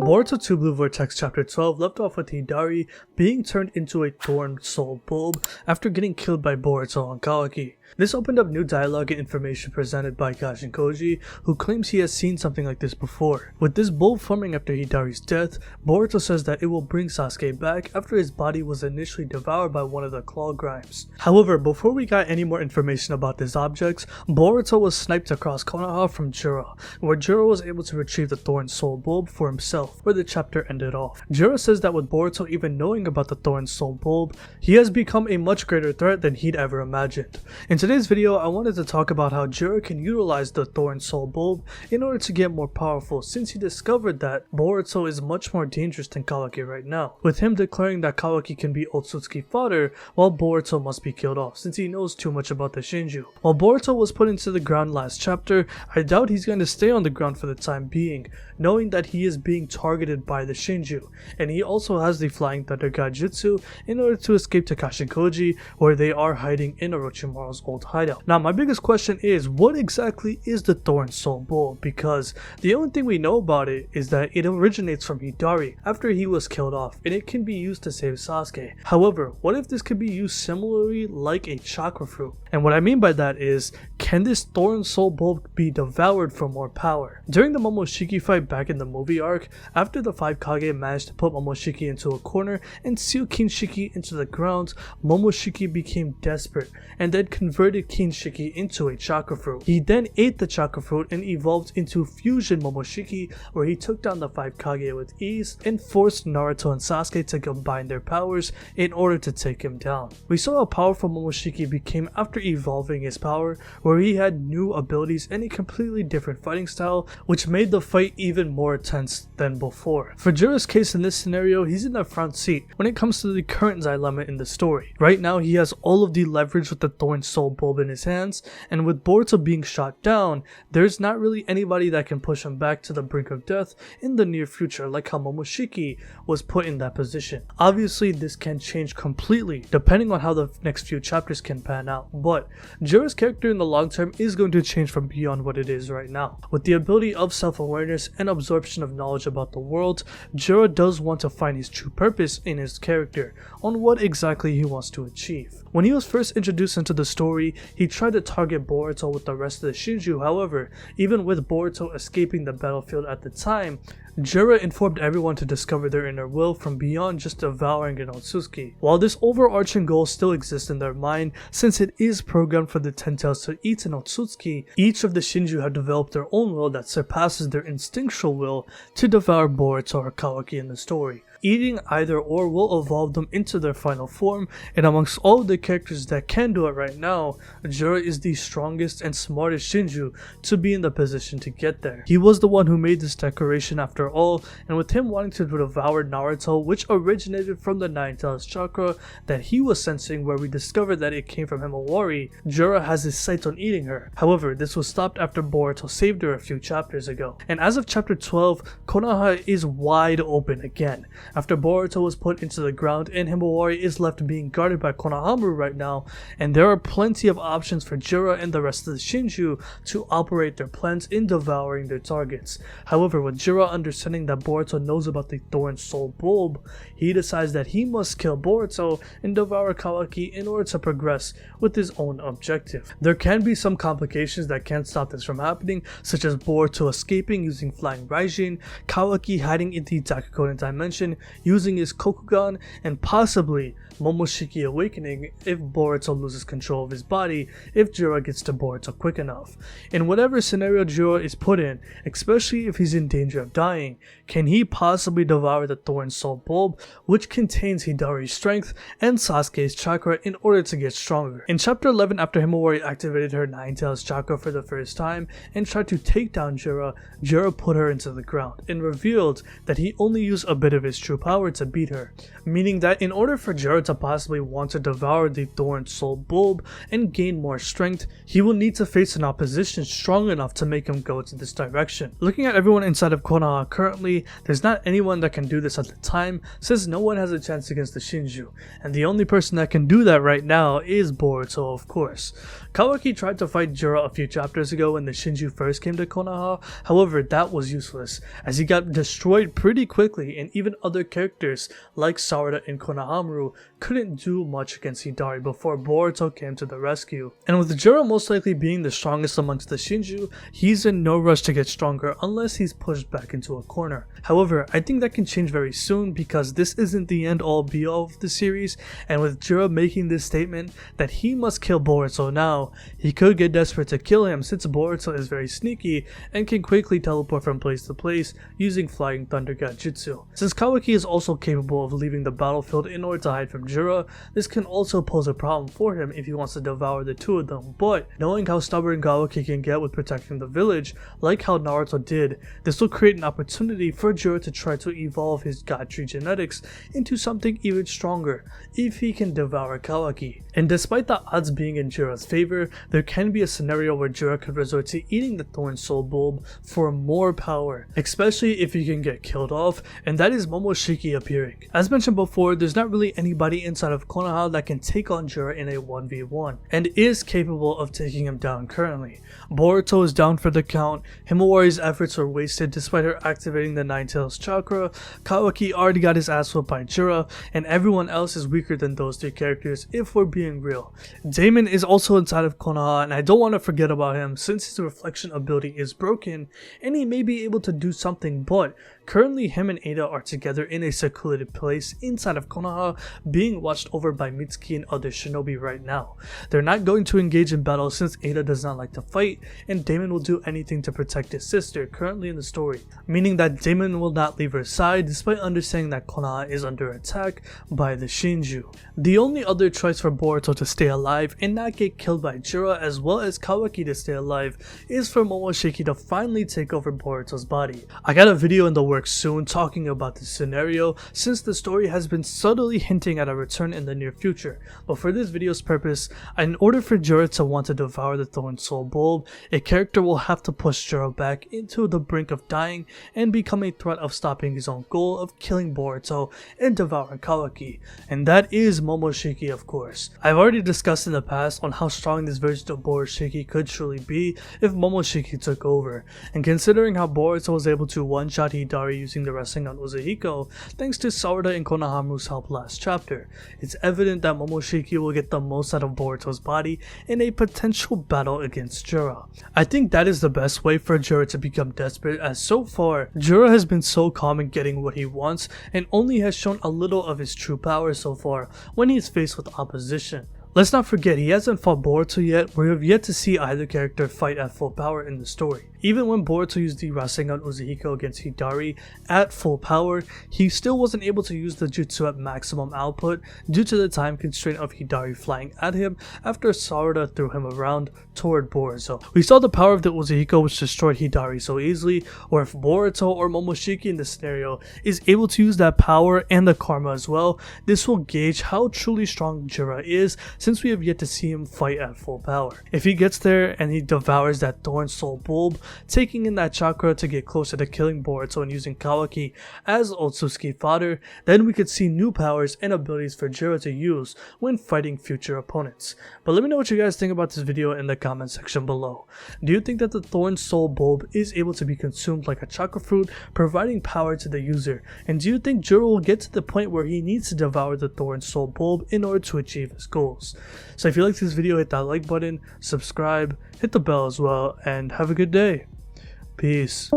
Boruto 2 Blue Vortex Chapter 12 left off with Hidari being turned into a Thorn Soul Bulb after getting killed by Boruto and Kawaki. This opened up new dialogue and information presented by Kashin Koji, who claims he has seen something like this before. With this bulb forming after Hidari's death, Boruto says that it will bring Sasuke back after his body was initially devoured by one of the claw grimes. However, before we got any more information about these objects, Boruto was sniped across Konoha from Jura, where Jura was able to retrieve the Thorn Soul Bulb for himself, where the chapter ended off. Jura says that with Boruto even knowing about the Thorn Soul Bulb, he has become a much greater threat than he'd ever imagined. In today's video, I wanted to talk about how Jura can utilize the Thorn Soul Bulb in order to get more powerful, since he discovered that Boruto is much more dangerous than Kawaki right now, with him declaring that Kawaki can be Otsutsuki fodder while Boruto must be killed off since he knows too much about the Shinju. While Boruto was put into the ground last chapter, I doubt he's going to stay on the ground for the time being, knowing that he is being targeted by the Shinju, and he also has the Flying Thunder God Jutsu in order to escape to Kashin Koji, where they are hiding in Orochimaru's old hideout. Now my biggest question is, what exactly is the Thorn Soul Bulb? Because the only thing we know about it is that it originates from Hidari after he was killed off, and it can be used to save Sasuke. However, what if this could be used similarly like a chakra fruit? And what I mean by that is, can this Thorn Soul Bulb be devoured for more power? During the Momoshiki fight back in the movie arc, after the 5 Kage managed to put Momoshiki into a corner and seal Kinshiki into the ground, Momoshiki became desperate and then converted Kinshiki into a chakra fruit. He then ate the chakra fruit and evolved into Fusion Momoshiki, where he took down the 5 Kage with ease and forced Naruto and Sasuke to combine their powers in order to take him down. We saw how powerful Momoshiki became after evolving his power, where he had new abilities and a completely different fighting style, which made the fight even more tense than before. For Jura's case in this scenario, he's in the front seat when it comes to the current dilemma in the story. Right now he has all of the leverage with the Thorn Soul Bulb in his hands, and with Boruto being shot down, there's not really anybody that can push him back to the brink of death in the near future, like how Momoshiki was put in that position. Obviously this can change completely depending on how the next few chapters can pan out, but Jura's character in the long term is going to change from beyond what it is right now. With the ability of self-awareness and absorption of knowledge about the world, Jura does want to find his true purpose in his character, on what exactly he wants to achieve. When he was first introduced into the story, he tried to target Boruto with the rest of the Shinju. However, even with Boruto escaping the battlefield at the time, Jura informed everyone to discover their inner will from beyond just devouring an Otsutsuki. While this overarching goal still exists in their mind, since it is programmed for the Ten Tails to eat an Otsutsuki, each of the Shinju have developed their own will that surpasses their instinctual will to devour Boruto or Kawaki in the story. Eating either or will evolve them into their final form, and amongst all of the characters that can do it right now, Jura is the strongest and smartest Shinju to be in the position to get there. He was the one who made this declaration after all, and with him wanting to devour Naruto, which originated from the Nine Tails chakra that he was sensing, where we discovered that it came from Himawari, Jura has his sights on eating her. However, this was stopped after Boruto saved her a few chapters ago. And as of chapter 12, Konoha is wide open again, after Boruto was put into the ground and Himawari is left being guarded by Konohamaru right now, and there are plenty of options for Jura and the rest of the Shinju to operate their plans in devouring their targets. However, with Jura understanding that Boruto knows about the Thorn Soul Bulb, he decides that he must kill Boruto and devour Kawaki in order to progress with his own objective. There can be some complications that can stop this from happening, such as Boruto escaping using Flying Raijin, Kawaki hiding in the Dakigoten dimension using his Kokugan, and possibly Momoshiki awakening if Boruto loses control of his body if Jura gets to Boruto quick enough. In whatever scenario Jura is put in, especially if he's in danger of dying, can he possibly devour the Thorn Soul Bulb, which contains Hidari's strength and Sasuke's chakra, in order to get stronger? In chapter 11, after Himawari activated her Nine Tails chakra for the first time and tried to take down Jura, Jura put her into the ground and revealed that he only used a bit of his true true power to beat her, meaning that in order for Jura to possibly want to devour the Thorn Soul Bulb and gain more strength, he will need to face an opposition strong enough to make him go to this direction. Looking at everyone inside of Konoha currently, there's not anyone that can do this at the time, since no one has a chance against the Shinju, and the only person that can do that right now is Boruto, of course. Kawaki tried to fight Jura a few chapters ago when the Shinju first came to Konoha, however that was useless, as he got destroyed pretty quickly, and even other characters like Sarada and Konohamaru couldn't do much against Hidari before Boruto came to the rescue. And with Jura most likely being the strongest amongst the Shinju, he's in no rush to get stronger unless he's pushed back into a corner. However, I think that can change very soon because this isn't the end all be all of the series, and with Jura making this statement that he must kill Boruto now, he could get desperate to kill him since Boruto is very sneaky and can quickly teleport from place to place using Flying Thunder God Jutsu. Since Kawaki is also capable of leaving the battlefield in order to hide from Jura, this can also pose a problem for him if he wants to devour the two of them, but knowing how stubborn Kawaki can get with protecting the village, like how Naruto did, this will create an opportunity for Jura to try to evolve his God Tree genetics into something even stronger if he can devour Kawaki. And despite the odds being in Jura's favor, there can be a scenario where Jura could resort to eating the Thorn Soul Bulb for more power, especially if he can get killed off, and that is Momoshiki appearing. As mentioned before, there's not really anybody inside of Konoha that can take on Jura in a 1v1, and is capable of taking him down currently. Boruto is down for the count, Himawari's efforts were wasted despite her activating the Nine Tails chakra, Kawaki already got his ass whooped by Jura, and everyone else is weaker than those three characters if we're being real. Damon is also inside of Konoha, and I don't want to forget about him since his reflection ability is broken and he may be able to do something, but currently him and Ada are together in a secluded place inside of Konoha, being watched over by Mitsuki and other shinobi right now. They're not going to engage in battle since Ada does not like to fight, and Damon will do anything to protect his sister currently in the story, meaning that Damon will not leave her side despite understanding that Konoha is under attack by the Shinju. The only other choice for Boruto to stay alive and not get killed by Jura, as well as Kawaki to stay alive, is for Momoshiki to finally take over Boruto's body. I got a video in the works soon talking about this scenario since the story has been subtly hinting at a return in the near future, but for this video's purpose, in order for Jura to want to devour the Thorn Soul Bulb, a character will have to push Jura back into the brink of dying and become a threat of stopping his own goal of killing Boruto and devouring Kawaki, and that is Momoshiki, of course. I've already discussed in the past on how strong this version of Borushiki could truly be if Momoshiki took over, and considering how Boruto was able to one-shot Hidari using the Rasengan Uzuhiko thanks to Sarada and Konohamaru's help last chapter, it's evident that Momoshiki will get the most out of Boruto's body in a potential battle against Jura. I think that is the best way for Jura to become desperate, as so far, Jura has been so calm in getting what he wants and only has shown a little of his true power so far when he is faced with opposition. Let's not forget, he hasn't fought Boruto yet, we have yet to see either character fight at full power in the story. Even when Boruto used the Rasengan Uzuhiko against Hidari at full power, he still wasn't able to use the jutsu at maximum output due to the time constraint of Hidari flying at him after Sarada threw him around toward Boruto. We saw the power of the Uzuhiko which destroyed Hidari so easily, or if Boruto or Momoshiki in this scenario is able to use that power and the karma as well, this will gauge how truly strong Jura is since we have yet to see him fight at full power. If he gets there and he devours that Thorn Soul Bulb, taking in that chakra to get closer to killing Boruto and using Kawaki as Otsutsuki fodder, then we could see new powers and abilities for Jura to use when fighting future opponents. But let me know what you guys think about this video in the comment section below. Do you think that the Thorn Soul Bulb is able to be consumed like a chakra fruit, providing power to the user? And do you think Jura will get to the point where he needs to devour the Thorn Soul Bulb in order to achieve his goals? So if you liked this video, hit that like button, subscribe, hit the bell as well, and have a good day. Peace.